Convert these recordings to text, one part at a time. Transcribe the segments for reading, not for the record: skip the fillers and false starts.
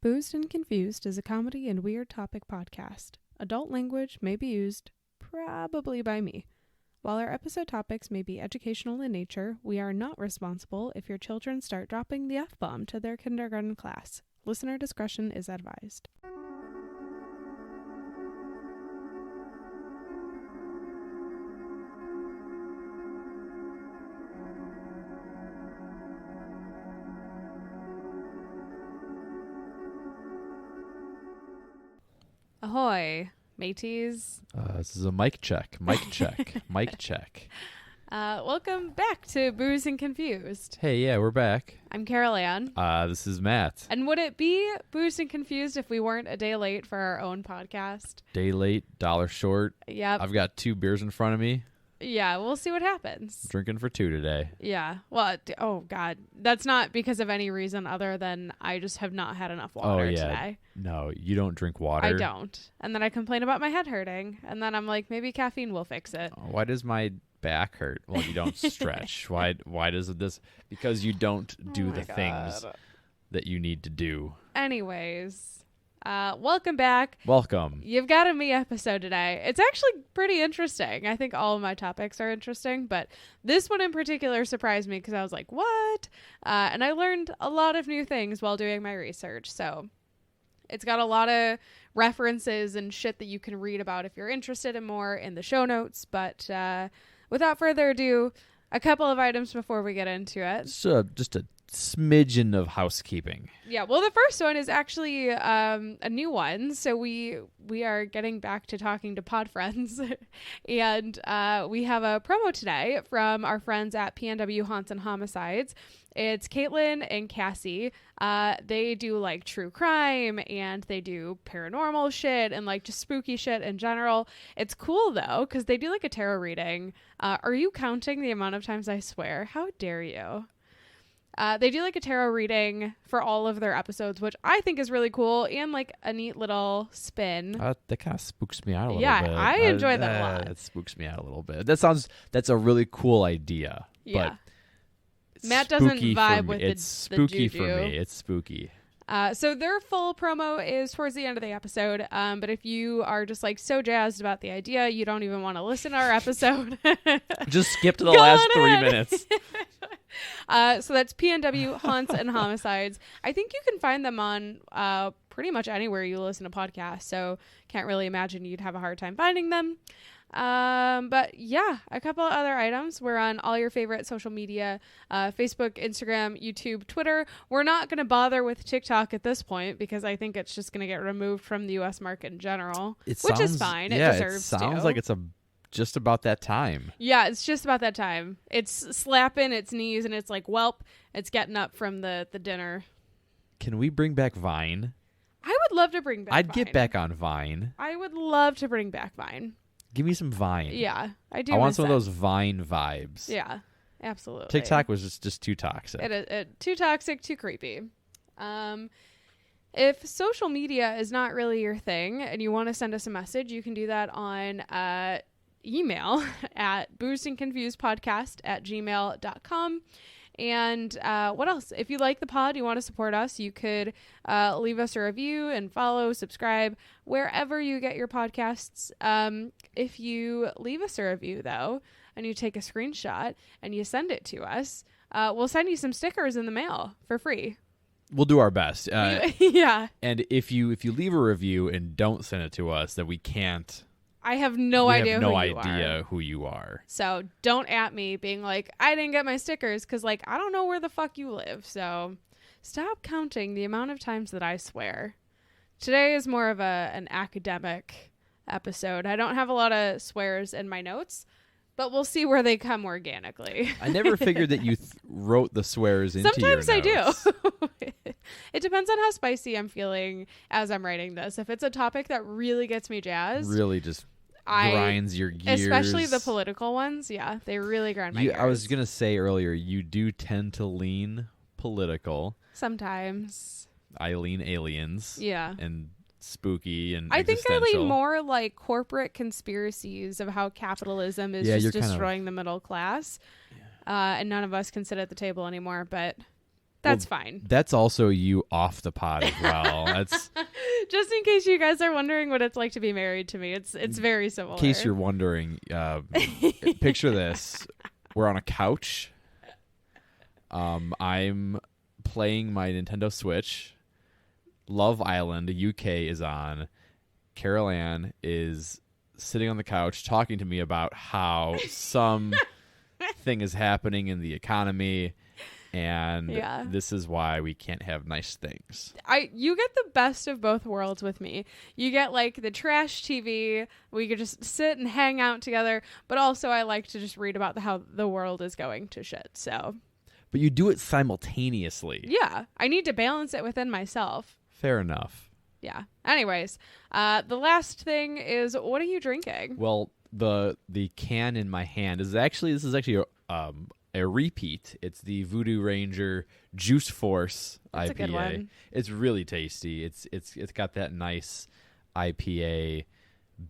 Boozed and Confused is a comedy and weird topic podcast. Adult language may be used, probably by me. While our episode topics may be educational in nature, we are not responsible if your children start dropping the F-bomb to their kindergarten class. Listener discretion is advised. Ahoy, mateys. This is a mic check. Mic check. Welcome back to Booze and Confused. Hey, yeah, we're back. I'm Carolanne. This is Matt. And would it be Booze and Confused if we weren't a day late for our own podcast? Day late, dollar short. Yep. I've got 2 beers in front of me. Yeah, we'll see what happens. Drinking for 2 today. Yeah. Well, oh, God. That's not because of any reason other than I just have not had enough water today. No, you don't drink water. I don't. And then I complain about my head hurting. And then I'm like, maybe caffeine will fix it. Why does my back hurt? Well, you don't stretch. Why does this? Because you don't do the things that you need to do. Anyways, welcome back. Welcome. You've got a me episode today. It's actually pretty interesting. I think all of my topics are interesting, but this one in particular surprised me because I was like, what? And I learned a lot of new things while doing my research. So it's got a lot of references and shit that you can read about if you're interested in more in the show notes. But without further ado, a couple of items before we get into it. So just a smidgen of housekeeping. Yeah, well, the first one is actually a new one. So we are getting back to talking to pod friends, and we have a promo today from our friends at PNW Haunts and Homicides. It's Caitlin and Cassie. They do like true crime and they do paranormal shit and like just spooky shit in general. It's cool though because they do like a tarot reading. Are you counting the amount of times I swear? How dare you? They do like a tarot reading for all of their episodes, which I think is really cool and like a neat little spin. That kind of spooks me out a little bit. Yeah, I enjoy that a lot. It spooks me out a little bit. That's a really cool idea. Yeah. But Matt doesn't vibe with it's the spooky juju. for me. It's spooky. So their full promo is towards the end of the episode. But if you are just like so jazzed about the idea, you don't even want to listen to our episode. Just skip to the last 3 minutes. So that's PNW Haunts and Homicides. I think you can find them on pretty much anywhere you listen to podcasts. So can't really imagine you'd have a hard time finding them. But yeah, a couple of other items. We're on all your favorite social media, Facebook, Instagram, YouTube, Twitter. We're not going to bother with TikTok at this point because I think it's just going to get removed from the U.S. market in general, which is fine. Yeah, it deserves to. It sounds like it's just about that time. Yeah, it's just about that time. It's slapping its knees and it's like, welp, it's getting up from the dinner. Can we bring back Vine? I would love to bring back I'd Vine. get back on Vine. I would love to bring back Vine. Give me some Vine. Yeah, I do. I want some of those Vine vibes. Yeah, absolutely. TikTok was just too toxic. Too toxic, too creepy. If social media is not really your thing and you want to send us a message, you can do that on email at boozedandconfusedpodcast@gmail.com. And what else? If you like the pod, you want to support us, you could leave us a review and follow, subscribe, wherever you get your podcasts. If you leave us a review, though, and you take a screenshot and you send it to us, we'll send you some stickers in the mail for free. We'll do our best. Yeah. And if you leave a review and don't send it to us, then we can't. I have no idea who you are. So don't at me being like, I didn't get my stickers because, like, I don't know where the fuck you live. So stop counting the amount of times that I swear. Today is more of an academic episode. I don't have a lot of swears in my notes, but we'll see where they come organically. I never figured that you wrote the swears into your notes. Sometimes I do. It depends on how spicy I'm feeling as I'm writing this. If it's a topic that really gets me jazzed. Really just grinds your gears. Especially the political ones. Yeah, they really grind my gears. I was going to say earlier, you do tend to lean political. Sometimes. I lean aliens. Yeah. And spooky and I think I existential. lean more like corporate conspiracies of how capitalism is just destroying the middle class. Yeah. And none of us can sit at the table anymore, but That's fine. That's also you off the pod as well. That's just in case you guys are wondering what it's like to be married to me. It's very similar. In case you're wondering, picture this. We're on a couch. I'm playing my Nintendo Switch. Love Island, UK is on. Carolanne is sitting on the couch talking to me about how some thing is happening in the economy. And this is why we can't have nice things. You get the best of both worlds with me. You get like the trash TV. We could just sit and hang out together. But also I like to just read about how the world is going to shit. So, but you do it simultaneously. Yeah. I need to balance it within myself. Fair enough. Yeah. Anyways, the last thing is, what are you drinking? Well, the can in my hand is actually a repeat. It's the Voodoo Ranger Juice Force That's IPA. A good one. It's really tasty. It's got that nice IPA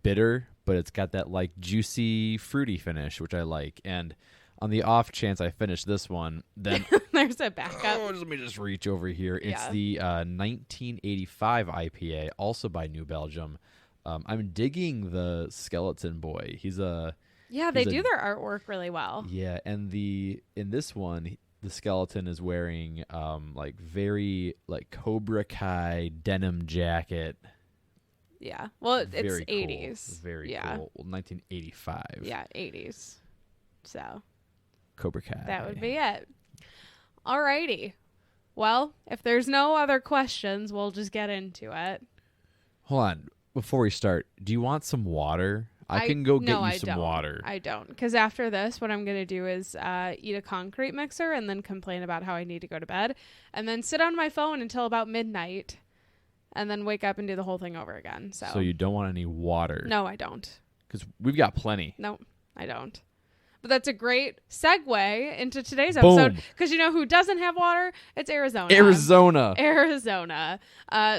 bitter, but it's got that like juicy fruity finish, which I like. And on the off chance I finish this one, then there's a backup. Let me just reach over here. It's the 1985 IPA, also by New Belgium. I'm digging the Skeleton Boy. They do their artwork really well. Yeah, and in this one, the skeleton is wearing very Cobra Kai denim jacket. Yeah. Well, it's Very 80s. Cool. Very cool. Well, 1985. Yeah, 80s. So Cobra Kai. that would be it. Alrighty. Well, if there's no other questions, we'll just get into it. Hold on. Before we start, do you want some water? I can go get you some water. I don't. Because after this, what I'm going to do is eat a concrete mixer and then complain about how I need to go to bed. And then sit on my phone until about midnight. And then wake up and do the whole thing over again. So you don't want any water? No, I don't. Because we've got plenty. No, I don't. But that's a great segue into today's episode. Because you know who doesn't have water? It's Arizona. Arizona.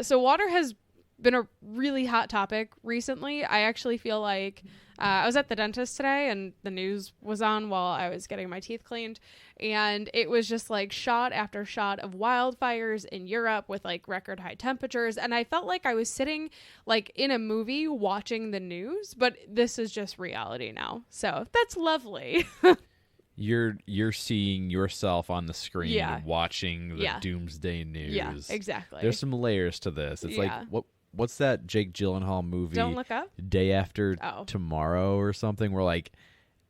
So water has been a really hot topic recently. I actually feel like I was at the dentist today and the news was on while I was getting my teeth cleaned, and it was just like shot after shot of wildfires in Europe with like record high temperatures, and I felt like I was sitting like in a movie watching the news, but this is just reality now, so that's lovely. You're seeing yourself on the screen watching the doomsday news. Yeah, exactly. There's some layers to this. It's like what's that Jake Gyllenhaal movie? Don't Look Up? Day After Tomorrow or something, where like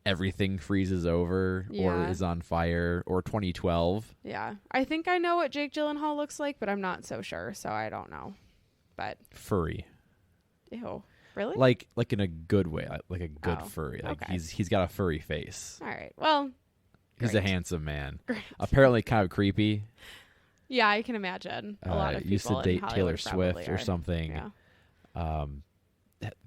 everything freezes over or is on fire, or 2012. Yeah. I think I know what Jake Gyllenhaal looks like, but I'm not so sure, so I don't know. But furry. Ew. Really? Like in a good way, like a good furry. Like he's got a furry face. All right. Well, he's a handsome man. Apparently kind of creepy. Yeah, I can imagine. A lot of people used to date Taylor Swift or something. Yeah.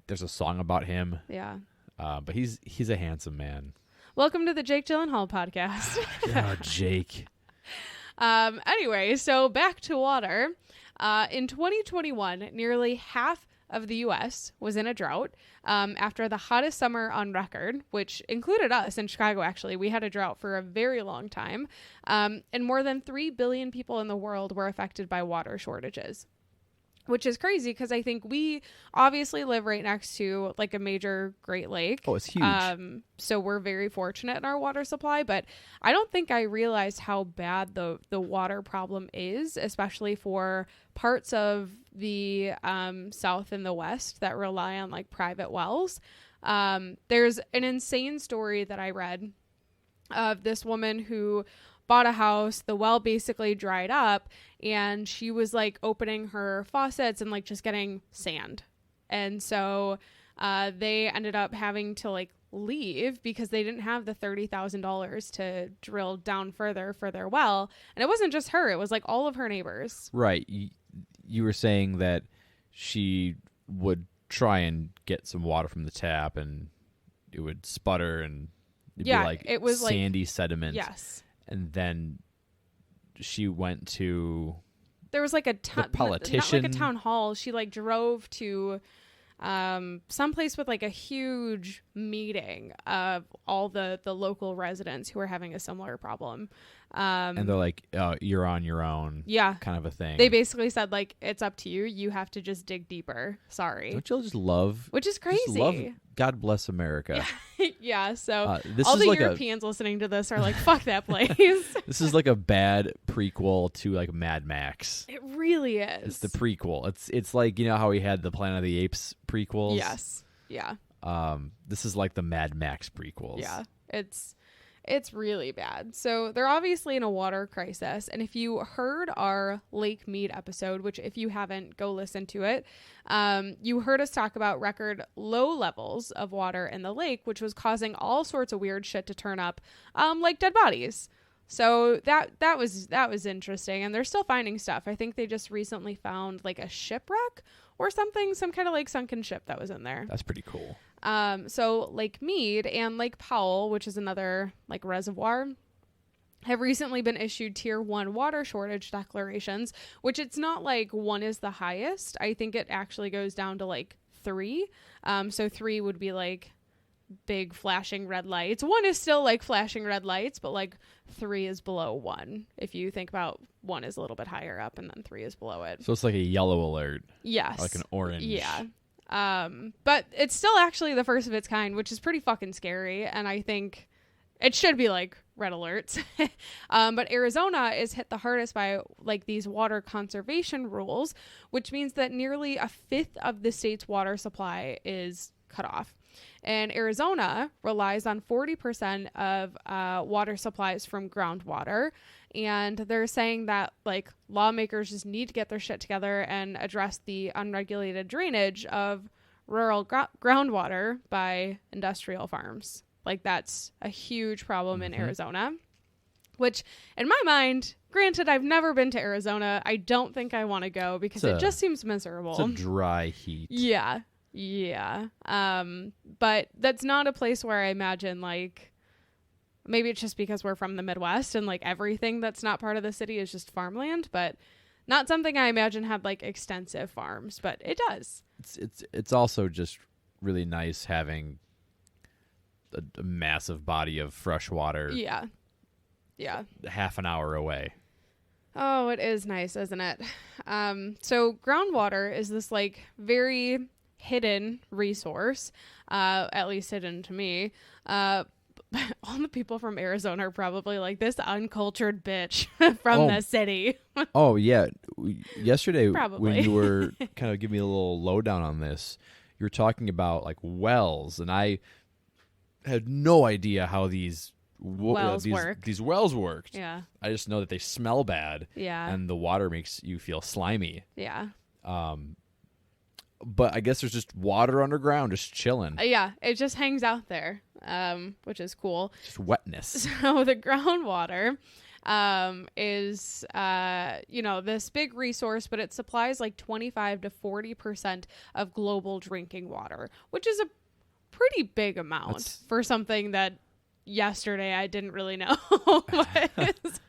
There's a song about him. Yeah. But he's a handsome man. Welcome to the Jake Gyllenhaal podcast. Oh, Jake. Anyway, so back to water. In 2021, nearly half of the U.S. was in a drought after the hottest summer on record, which included us in Chicago, actually. We had a drought for a very long time. And more than 3 billion people in the world were affected by water shortages, which is crazy because I think we obviously live right next to like a major Great Lake. Oh, it's huge. So we're very fortunate in our water supply, but I don't think I realized how bad the water problem is, especially for parts of the South and the West that rely on like private wells. There's an insane story that I read of this woman who bought a house. The well basically dried up and she was like opening her faucets and like just getting sand. And so they ended up having to like leave because they didn't have the $30,000 to drill down further for their well. And it wasn't just her. It was like all of her neighbors. Right. You were saying that she would try and get some water from the tap and it would sputter and it'd be like it was sandy sediment. Yes. And then she went to there was like a politician, not like a town hall. She like drove to someplace with like a huge meeting of all the local residents who were having a similar problem. And they're like, you're on your own. Yeah. Kind of a thing. They basically said, like, it's up to you. You have to just dig deeper. Sorry. Don't you just love? Which is crazy. Just love God bless America. Yeah. So this all is the like Europeans listening to this are like, fuck that place. This is like a bad prequel to like Mad Max. It really is. It's the prequel. It's like, you know how we had the Planet of the Apes prequels? Yes. Yeah. This is like the Mad Max prequels. Yeah. It's really bad. So they're obviously in a water crisis. And if you heard our Lake Mead episode, which if you haven't, go listen to it, you heard us talk about record low levels of water in the lake, which was causing all sorts of weird shit to turn up, like dead bodies. So that was interesting. And they're still finding stuff. I think they just recently found like a shipwreck or something, some kind of like sunken ship that was in there. That's pretty cool. So Lake Mead and Lake Powell, which is another like reservoir, have recently been issued tier 1 water shortage declarations, which it's not like 1 is the highest. I think it actually goes down to like 3. So 3 would be like big flashing red lights. 1 is still like flashing red lights, but like 3 is below 1. If you think about 1 is a little bit higher up and then 3 is below it. So it's like a yellow alert. Yes. Like an orange. Yeah. But it's still actually the first of its kind, which is pretty fucking scary. And I think it should be like red alerts. But Arizona is hit the hardest by like these water conservation rules, which means that nearly a fifth of the state's water supply is cut off. And Arizona relies on 40% of water supplies from groundwater. And they're saying that like lawmakers just need to get their shit together and address the unregulated drainage of rural groundwater by industrial farms. Like that's a huge problem in Arizona, which in my mind, granted, I've never been to Arizona. I don't think I want to go because it just seems miserable. It's a dry heat. Yeah. Yeah. But that's not a place where I imagine like, maybe it's just because we're from the Midwest and like everything that's not part of the city is just farmland, but not something I imagine had like extensive farms, but it does. It's also just really nice having a massive body of fresh water. Yeah. Yeah. Half an hour away. Oh, it is nice, isn't it? So groundwater is this like very hidden resource, at least hidden to me. All the people from Arizona are probably like, this uncultured bitch from the city. Oh, yeah. Yesterday, Probably. when you were kind of giving me a little lowdown on this, you were talking about like wells, and I had no idea how these wells worked. Yeah. I just know that they smell bad. Yeah. And the water makes you feel slimy. Yeah. But I guess there's just water underground just chilling. Yeah. It just hangs out there, which is cool. Just wetness. So the groundwater is, this big resource, but it supplies like 25 to 40% of global drinking water, which is a pretty big amount for something that yesterday I didn't really know was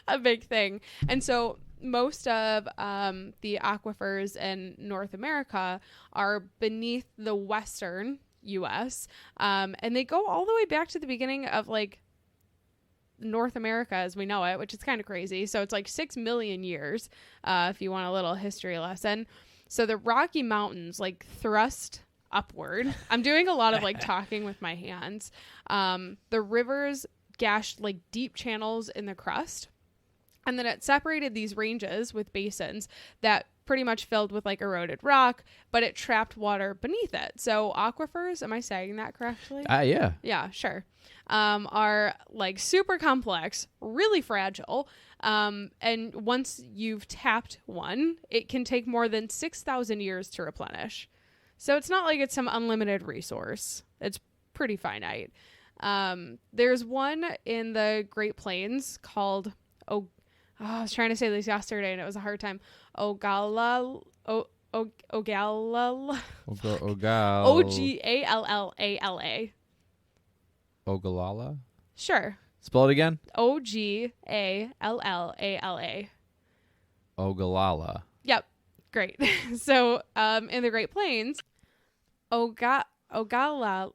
a big thing. And so most of the aquifers in North America are beneath the western U.S. And they go all the way back to the beginning of like North America as we know it, which is kind of crazy. So it's like 6 million years, if you want a little history lesson. So the Rocky Mountains like thrust upward. I'm doing a lot of like talking with my hands. The rivers gashed like deep channels in the crust. And then it separated these ranges with basins that pretty much filled with like eroded rock, but it trapped water beneath it. So aquifers, am I saying that correctly? Yeah. Yeah, sure. Are like super complex, really fragile. And once you've tapped one, it can take more than 6,000 years to replenish. So it's not like it's some unlimited resource. It's pretty finite. There's one in the Great Plains called, I was trying to say this yesterday and it was a hard time. Ogallala. Ogallala. Ogallala. Ogallala? Sure. Spell it again. Ogallala. Ogallala. Yep. Great. So in the Great Plains, Ogallala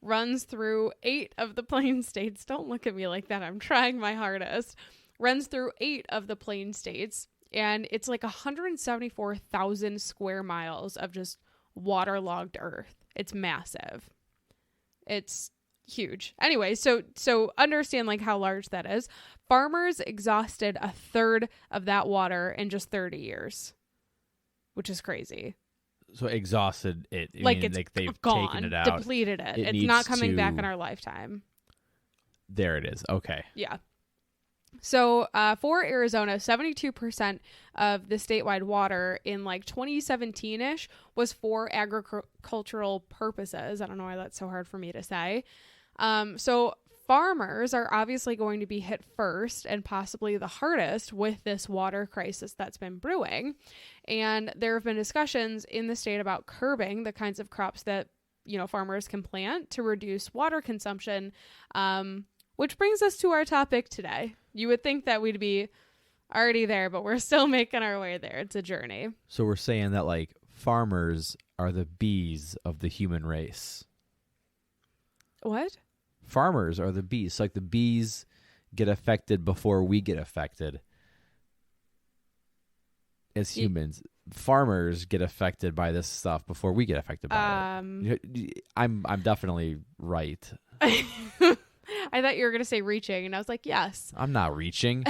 runs through 8 of the plain states. Don't look at me like that. I'm trying my hardest. Runs through 8 of the plain states. And it's like 174,000 square miles of just waterlogged earth. It's massive. It's huge. Anyway, so understand like how large that is. Farmers exhausted a third of that water in just 30 years, which is crazy. So exhausted it. Like it's they've gone, taken it out. depleted it. It's not coming back in our lifetime. There it is. Okay. Yeah. So for Arizona, 72% of the statewide water in like 2017-ish was for agricultural purposes. I don't know why that's so hard for me to say. So farmers are obviously going to be hit first and possibly the hardest with this water crisis that's been brewing. And there have been discussions in the state about curbing the kinds of crops that, farmers can plant to reduce water consumption, which brings us to our topic today. You would think that we'd be already there, but we're still making our way there. It's a journey. So we're saying that like farmers are the bees of the human race. What? Farmers are the bees. Like the bees get affected before we get affected as humans. Farmers get affected by this stuff before we get affected by it. I'm definitely right. I thought you were going to say reaching, and I was like, yes. I'm not reaching.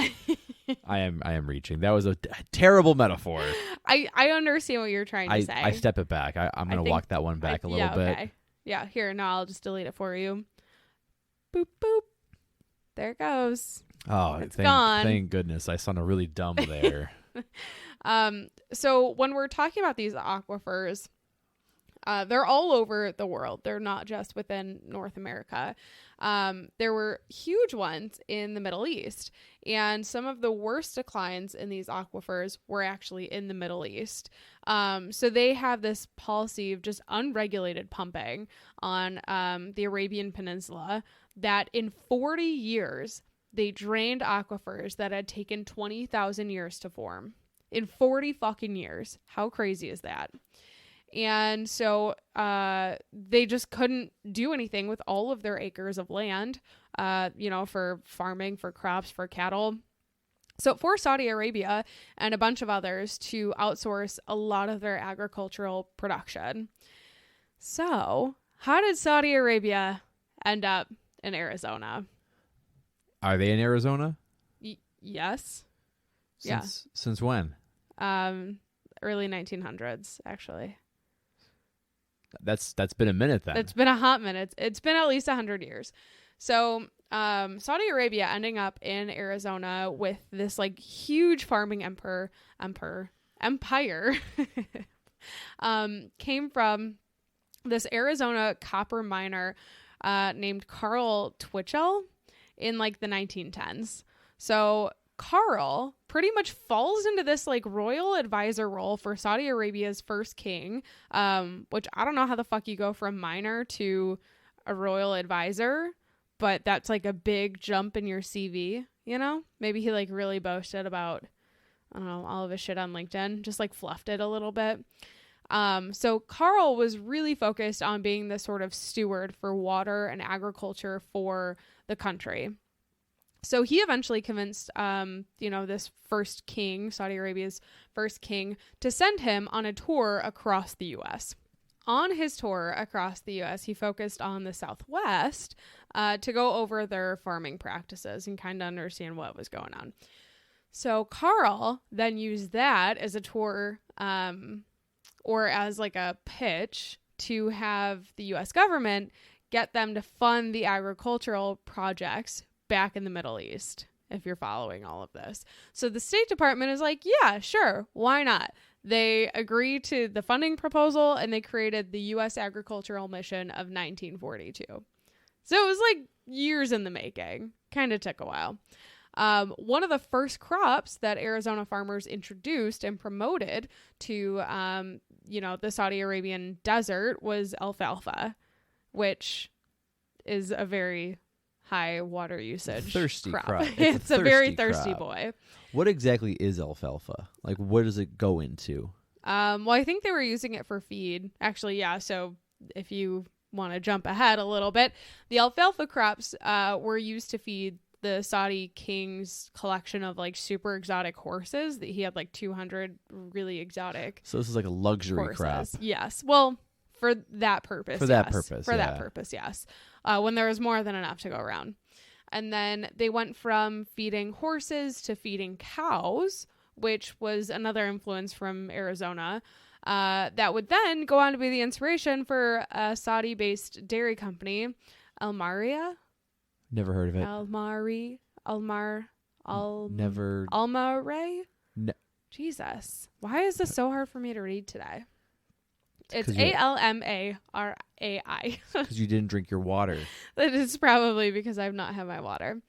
I am reaching. That was a terrible metaphor. I understand what you're trying to say. I step it back. I'm going to walk that one back a little bit. Okay. Yeah, here, no, I'll just delete it for you. Boop, boop. There it goes. Oh, it's gone. Thank goodness. I sounded really dumb there. So when we're talking about these aquifers, they're all over the world. They're not just within North America. There were huge ones in the Middle East, and some of the worst declines in these aquifers were actually in the Middle East. So they have this policy of just unregulated pumping on the Arabian Peninsula that in 40 years, they drained aquifers that had taken 20,000 years to form. In 40 fucking years. How crazy is that? And so they just couldn't do anything with all of their acres of land, for farming, for crops, for cattle. So for Saudi Arabia and a bunch of others to outsource a lot of their agricultural production. So how did Saudi Arabia end up in Arizona? Are they in Arizona? Yes. Since when? Early 1900s, actually. That's been a minute then. It's been a hot minute. It's been at least 100 years. So Saudi Arabia ending up in Arizona with this like huge farming empire came from this Arizona copper miner named Carl Twitchell in like the 1910s. So Carl pretty much falls into this like royal advisor role for Saudi Arabia's first king, which I don't know how the fuck you go from miner to a royal advisor, but that's like a big jump in your CV, Maybe he like really boasted about, I don't know, all of his shit on LinkedIn, just like fluffed it a little bit. So Carl was really focused on being the sort of steward for water and agriculture for the country. So he eventually convinced, this first king, Saudi Arabia's first king, to send him on a tour across the U.S. On his tour across the U.S., he focused on the Southwest to go over their farming practices and kind of understand what was going on. So Carl then used that as a tour or as like a pitch to have the U.S. government get them to fund the agricultural projects back in the Middle East, if you're following all of this. So the State Department is like, yeah, sure, why not? They agreed to the funding proposal and they created the U.S. Agricultural Mission of 1942. So it was like years in the making. Kind of took a while. One of the first crops that Arizona farmers introduced and promoted to, the Saudi Arabian desert was alfalfa, which is a very high water usage thirsty crop. It's a very thirsty crop. boy. What exactly is alfalfa? Like, what does it go into? Well, I think they were using it for feed. Actually, yeah. So if you want to jump ahead a little bit, the alfalfa crops were used to feed the Saudi king's collection of like super exotic horses. That he had like 200 really exotic. So this is like a luxury horses. crop. Yes. Well, for that purpose. For that purpose. For that purpose, yes. When there was more than enough to go around. And then they went from feeding horses to feeding cows, which was another influence from Arizona. That would then go on to be the inspiration for a Saudi-based dairy company, Almaria. Never heard of it. Never. Almare? No. Jesus. Why is this so hard for me to read today? It's Almarai. Because you didn't drink your water. That is probably because I've not had my water.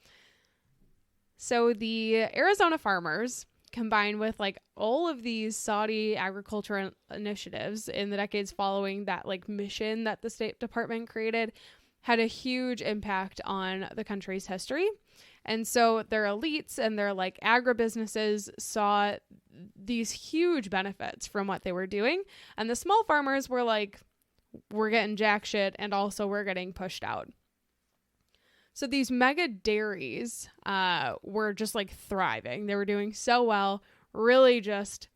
So the Arizona farmers, combined with like all of these Saudi agriculture initiatives in the decades following that like mission that the State Department created, had a huge impact on the country's history. And so their elites and their like agribusinesses saw these huge benefits from what they were doing. And the small farmers were like, we're getting jack shit, and also we're getting pushed out. So these mega dairies were just like thriving. They were doing so well, really just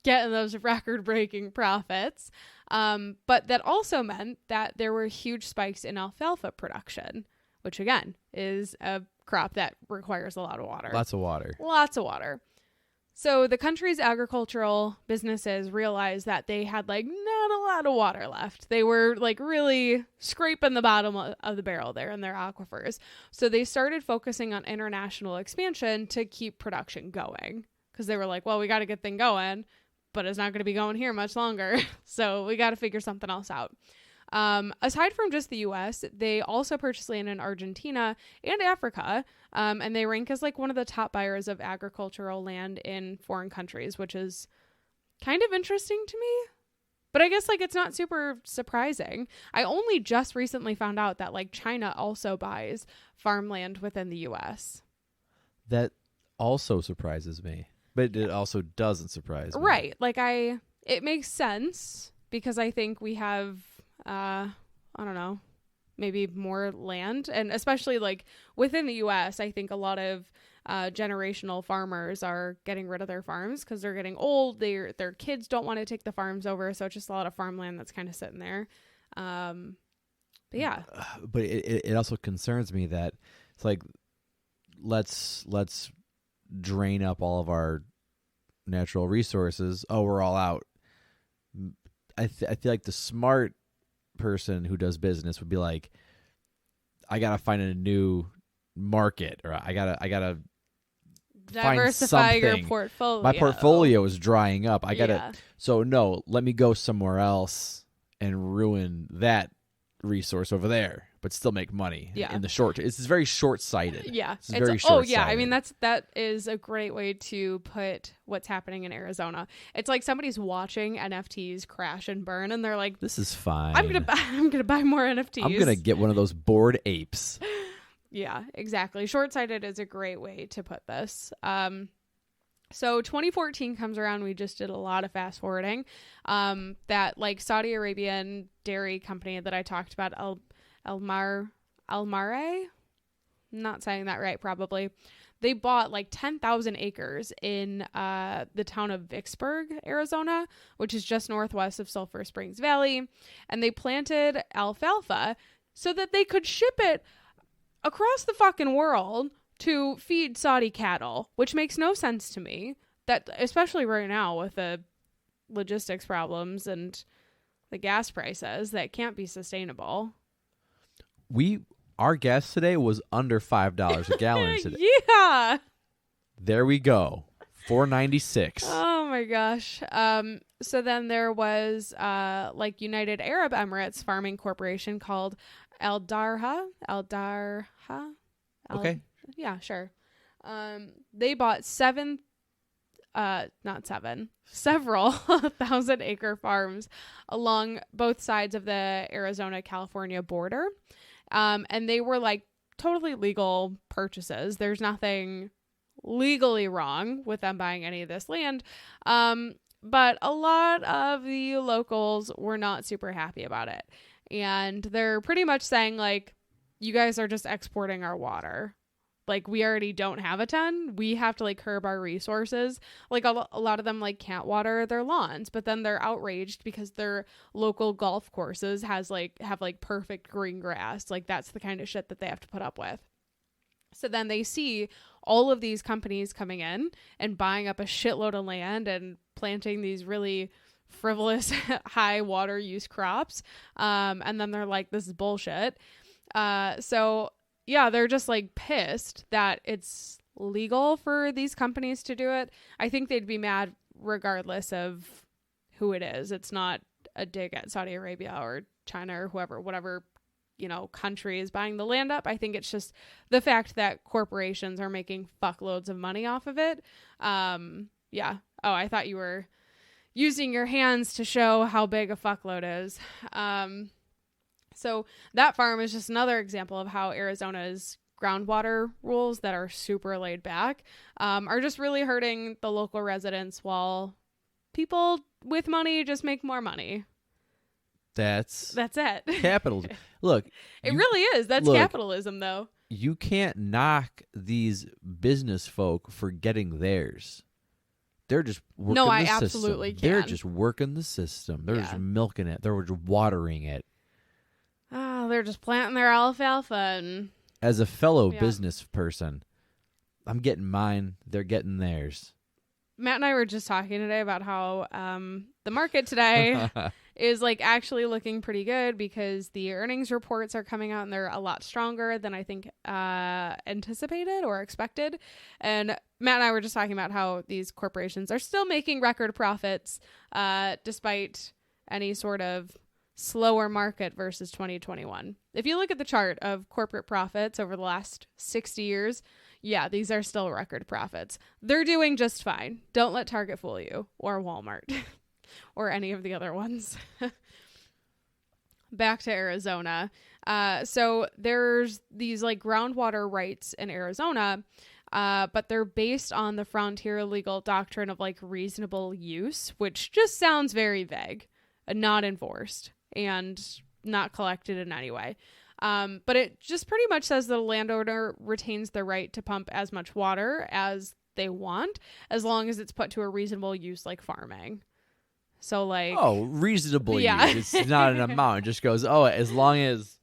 getting those record-breaking profits. But that also meant that there were huge spikes in alfalfa production, which again is a crop that requires a lot of water. Lots of water. Lots of water. So the country's agricultural businesses realized that they had like not a lot of water left. They were like really scraping the bottom of the barrel there in their aquifers. So they started focusing on international expansion to keep production going, because they were like, well, we got to get things going, but it's not going to be going here much longer. So we got to figure something else out. Aside from just the U.S., they also purchased land in Argentina and Africa, and they rank as like one of the top buyers of agricultural land in foreign countries, which is kind of interesting to me. But I guess like it's not super surprising. I only just recently found out that like China also buys farmland within the U.S. That also surprises me, but it also doesn't surprise me. Right. Like it makes sense because I think we have I don't know, maybe more land, and especially like within the US, I think a lot of generational farmers are getting rid of their farms because they're getting old. Their kids don't want to take the farms over, so it's just a lot of farmland that's kind of sitting there. But yeah. But it also concerns me that it's like let's drain up all of our natural resources. Oh, we're all out. I feel like the smart person who does business would be like, I gotta find a new market, or I gotta diversify your portfolio. My portfolio is drying up. So no, let me go somewhere else and ruin that resource over there, but still make money in the short term. It's very short-sighted. Yeah. It's very short-sighted. Oh yeah, I mean that is a great way to put what's happening in Arizona. It's like somebody's watching NFTs crash and burn, and they're like, this is fine. I'm gonna buy more NFTs. I'm gonna get one of those Bored Apes. Yeah, exactly. Short-sighted is a great way to put this. So 2014 comes around. We just did a lot of fast forwarding. That like Saudi Arabian dairy company that I talked about, Almarai, not saying that right, probably. They bought like 10,000 acres in the town of Vicksburg, Arizona, which is just northwest of Sulphur Springs Valley. And they planted alfalfa so that they could ship it across the fucking world to feed Saudi cattle, which makes no sense to me. That especially right now with the logistics problems and the gas prices, that can't be sustainable. Our gas today was under $5 a gallon today. Yeah. There we go. $4.96. Oh my gosh. So then there was like United Arab Emirates farming corporation called Al Darha. Okay. Yeah, sure. They bought several 1,000-acre farms along both sides of the Arizona-California border. And they were like totally legal purchases. There's nothing legally wrong with them buying any of this land. But a lot of the locals were not super happy about it. And they're pretty much saying, like, you guys are just exporting our water. Like, we already don't have a ton. We have to, like, curb our resources. Like, a lot of them, like, can't water their lawns, but then they're outraged because their local golf courses have perfect green grass. Like, that's the kind of shit that they have to put up with. So then they see all of these companies coming in and buying up a shitload of land and planting these really frivolous high water use crops. And then they're like, this is bullshit. So yeah, they're just like pissed that it's legal for these companies to do it. I think they'd be mad regardless of who it is. It's not a dig at Saudi Arabia or China or whatever, country is buying the land up. I think it's just the fact that corporations are making fuckloads of money off of it. Yeah. Oh, I thought you were using your hands to show how big a fuckload is. So that farm is just another example of how Arizona's groundwater rules that are super laid back are just really hurting the local residents while people with money just make more money. That's it. Capitalism. Look, it really is. That's capitalism, though. You can't knock these business folk for getting theirs. They're just working the system. No, I absolutely can. They're just working the system. They're just milking it. They're just watering it. Oh, they're just planting their alfalfa. And as a fellow business person, I'm getting mine. They're getting theirs. Matt and I were just talking today about how the market today is like actually looking pretty good because the earnings reports are coming out and they're a lot stronger than I think anticipated or expected. And Matt and I were just talking about how these corporations are still making record profits despite any sort of slower market versus 2021. If you look at the chart of corporate profits over the last 60 years, yeah, these are still record profits. They're doing just fine. Don't let Target fool you, or Walmart, or any of the other ones. Back to Arizona. So there's these like groundwater rights in Arizona, but they're based on the frontier legal doctrine of like reasonable use, which just sounds very vague, not enforced, and not collected in any way. But it just pretty much says that a landowner retains the right to pump as much water as they want, as long as it's put to a reasonable use like farming. So like... Oh, reasonable use. It's not an amount. It just goes, as long as...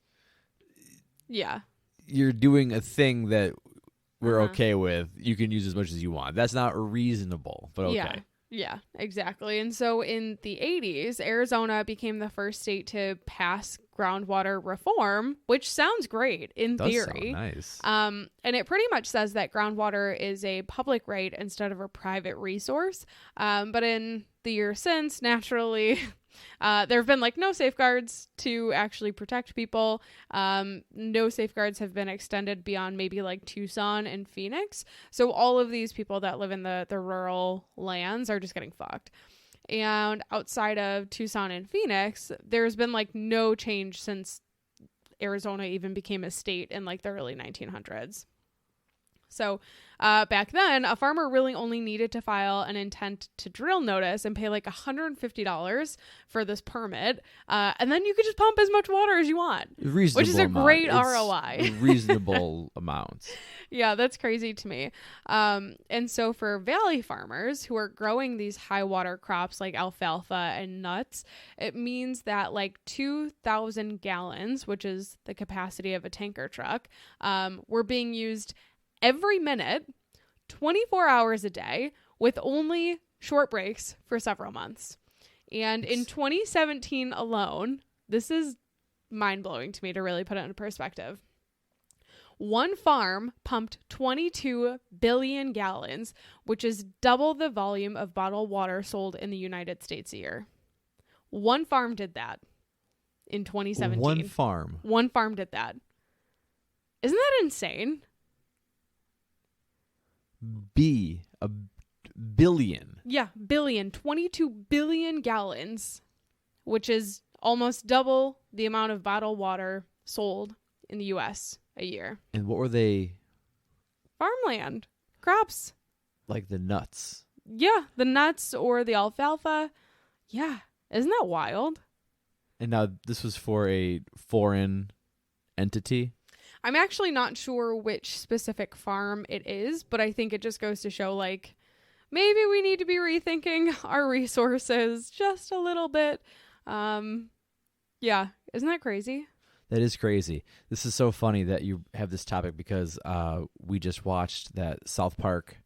Yeah. You're doing a thing that we're okay with, you can use as much as you want. That's not reasonable, but okay. Yeah, exactly. And so in the 80s, Arizona became the first state to pass groundwater reform, which sounds great in theory. Nice. And it pretty much says that groundwater is a public right instead of a private resource. But in the years since, naturally, there have been like no safeguards to actually protect people. No safeguards have been extended beyond maybe like Tucson and Phoenix. So all of these people that live in the rural lands are just getting fucked. And outside of Tucson and Phoenix, there's been like no change since Arizona even became a state in like the early 1900s. So back then, a farmer really only needed to file an intent to drill notice and pay like $150 for this permit. And then you could just pump as much water as you want, which is a great ROI. Reasonable amount. Yeah, that's crazy to me. And so for valley farmers who are growing these high water crops like alfalfa and nuts, it means that like 2,000 gallons, which is the capacity of a tanker truck, were being used every minute, 24 hours a day, with only short breaks for several months. And in 2017 alone, this is mind-blowing to me to really put it into perspective. One farm pumped 22 billion gallons, which is double the volume of bottled water sold in the United States a year. One farm did that in 2017. One farm did that. Isn't that insane? A billion. Yeah, billion. 22 billion gallons, which is almost double the amount of bottled water sold in the U.S. a year. And what were they? Farmland. Crops. Like the nuts. Yeah, the nuts or the alfalfa. Yeah. Isn't that wild? And now this was for a foreign entity? I'm actually not sure which specific farm it is, but I think it just goes to show, like, maybe we need to be rethinking our resources just a little bit. Yeah, isn't that crazy? That is crazy. This is so funny that you have this topic because we just watched that South Park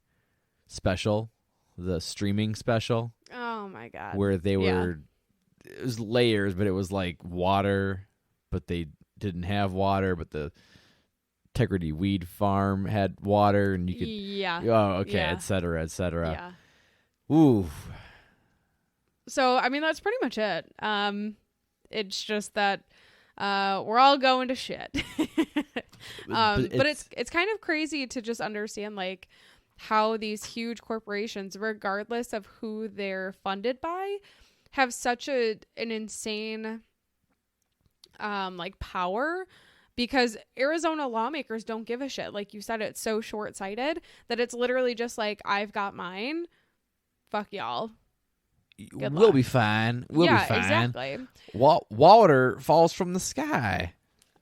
special, the streaming special. Oh my God. Where they were, it was layers, but it was like water, but they didn't have water, but the Integrity Weed Farm had water, and you could, et cetera, et cetera. Yeah. Ooh. So, I mean, that's pretty much it. It's just that we're all going to shit. But it's kind of crazy to just understand, like, how these huge corporations, regardless of who they're funded by, have such an insane like power, because Arizona lawmakers don't give a shit. Like you said, it's so short-sighted that it's literally just like, I've got mine, fuck y'all. We'll be fine. We'll be fine. Exactly. Water falls from the sky.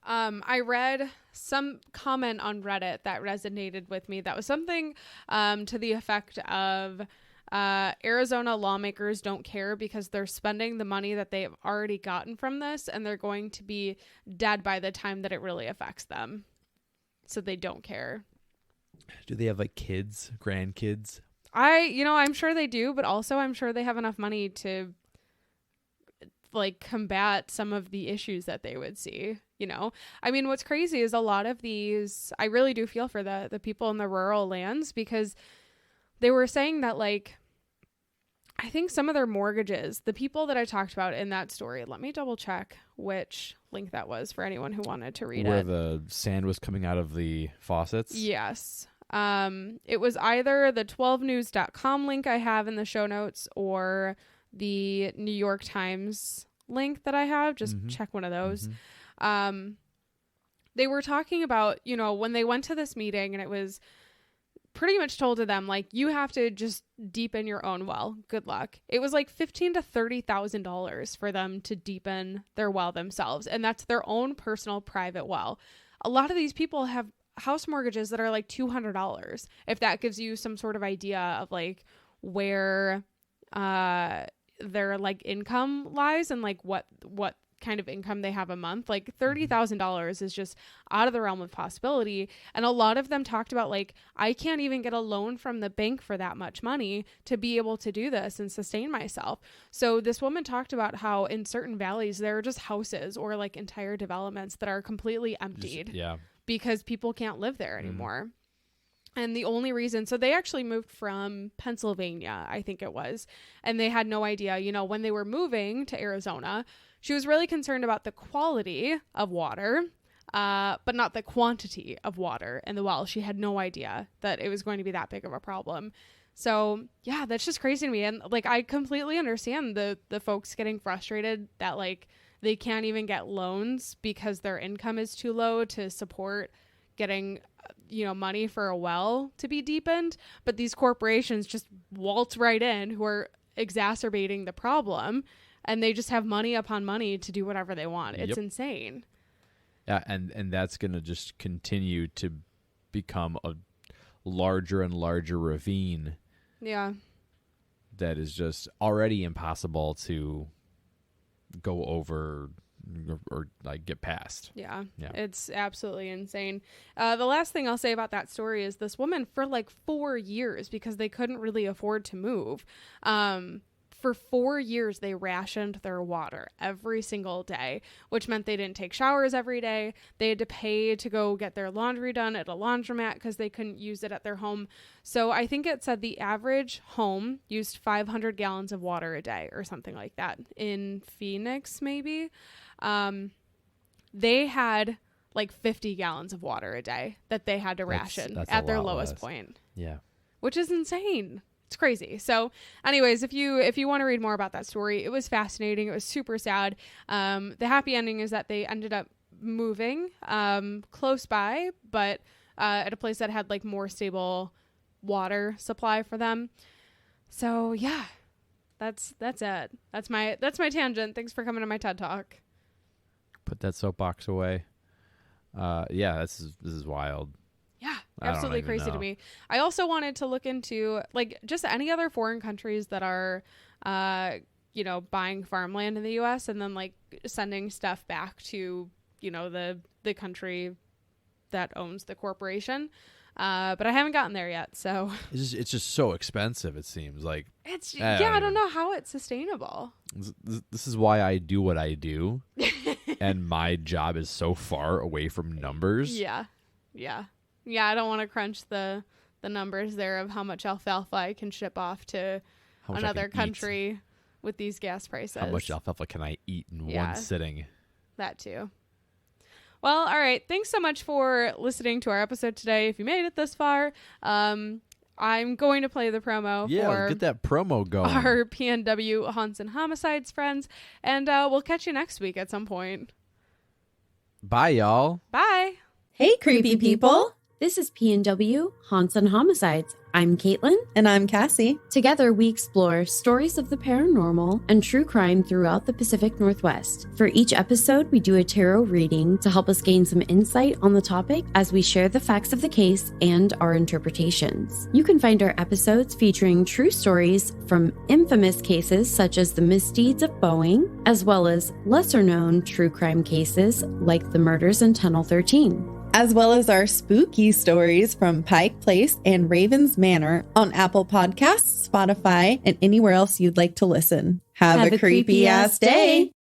I read some comment on Reddit that resonated with me. That was something to the effect of Arizona lawmakers don't care because they're spending the money that they've already gotten from this, and they're going to be dead by the time that it really affects them. So they don't care. Do they have like kids, grandkids? I'm sure they do, but also I'm sure they have enough money to like combat some of the issues that they would see, I mean, what's crazy is a lot of these, I really do feel for the people in the rural lands, because they were saying that, like, I think some of their mortgages, the people that I talked about in that story, let me double check which link that was for anyone who wanted to read it. Where the sand was coming out of the faucets? Yes. It was either the 12news.com link I have in the show notes or the New York Times link that I have. Just check one of those. They were talking about, when they went to this meeting, and it was pretty much told to them, like, you have to just deepen your own well. Good luck. It was like $15,000 to $30,000 for them to deepen their well themselves. And that's their own personal private well. A lot of these people have house mortgages that are like $200. If that gives you some sort of idea of like where their like income lies and like what kind of income they have a month, like $30,000 is just out of the realm of possibility. And a lot of them talked about, like, I can't even get a loan from the bank for that much money to be able to do this and sustain myself. So this woman talked about how in certain valleys there are just houses or like entire developments that are completely emptied because people can't live there anymore. And the only reason, so they actually moved from Pennsylvania, I think it was, and they had no idea, when they were moving to Arizona. She was really concerned about the quality of water, but not the quantity of water in the well. She had no idea that it was going to be that big of a problem. So yeah, that's just crazy to me. And like, I completely understand the folks getting frustrated that like they can't even get loans because their income is too low to support getting money for a well to be deepened. But these corporations just waltz right in, who are exacerbating the problem, and they just have money upon money to do whatever they want. It's insane. Yeah, and that's going to just continue to become a larger and larger ravine. Yeah. That is just already impossible to go over or like get past. Yeah. It's absolutely insane. The last thing I'll say about that story is this woman, for like 4 years, because they couldn't really afford to move, for 4 years, they rationed their water every single day, which meant they didn't take showers every day. They had to pay to go get their laundry done at a laundromat because they couldn't use it at their home. So I think it said the average home used 500 gallons of water a day or something like that. In Phoenix, maybe. They had like 50 gallons of water a day that they had to ration at their lowest point. Yeah. Which is insane. It's crazy. So anyways, if you want to read more about that story, it was fascinating. It was super sad. The happy ending is that they ended up moving close by, but at a place that had like more stable water supply for them. So yeah, that's it. That's my tangent. Thanks for coming to my TED Talk. Put that soapbox away. Yeah, this is wild. Yeah, I don't absolutely even crazy know. to me. I also wanted to look into like just any other foreign countries that are, buying farmland in the U.S. and then like sending stuff back to, the country that owns the corporation. But I haven't gotten there yet. So It's just so expensive. It seems like I don't know how it's sustainable. This is why I do what I do, and my job is so far away from numbers. Yeah. I don't want to crunch the numbers there of how much alfalfa I can ship off to another country with these gas prices. How much alfalfa can I eat in one sitting? That too. Well, all right. Thanks so much for listening to our episode today. If you made it this far, I'm going to play the promo for get that promo going. Our PNW Haunts and Homicides friends, and we'll catch you next week at some point. Bye, y'all. Bye. Hey, creepy people. This is PNW Haunts and Homicides. I'm Caitlin. And I'm Cassie. Together, we explore stories of the paranormal and true crime throughout the Pacific Northwest. For each episode, we do a tarot reading to help us gain some insight on the topic as we share the facts of the case and our interpretations. You can find our episodes featuring true stories from infamous cases such as the misdeeds of Boeing, as well as lesser-known true crime cases like the murders in Tunnel 13. As well as our spooky stories from Pike Place and Raven's Manor on Apple Podcasts, Spotify, and anywhere else you'd like to listen. Have a creepy-ass day.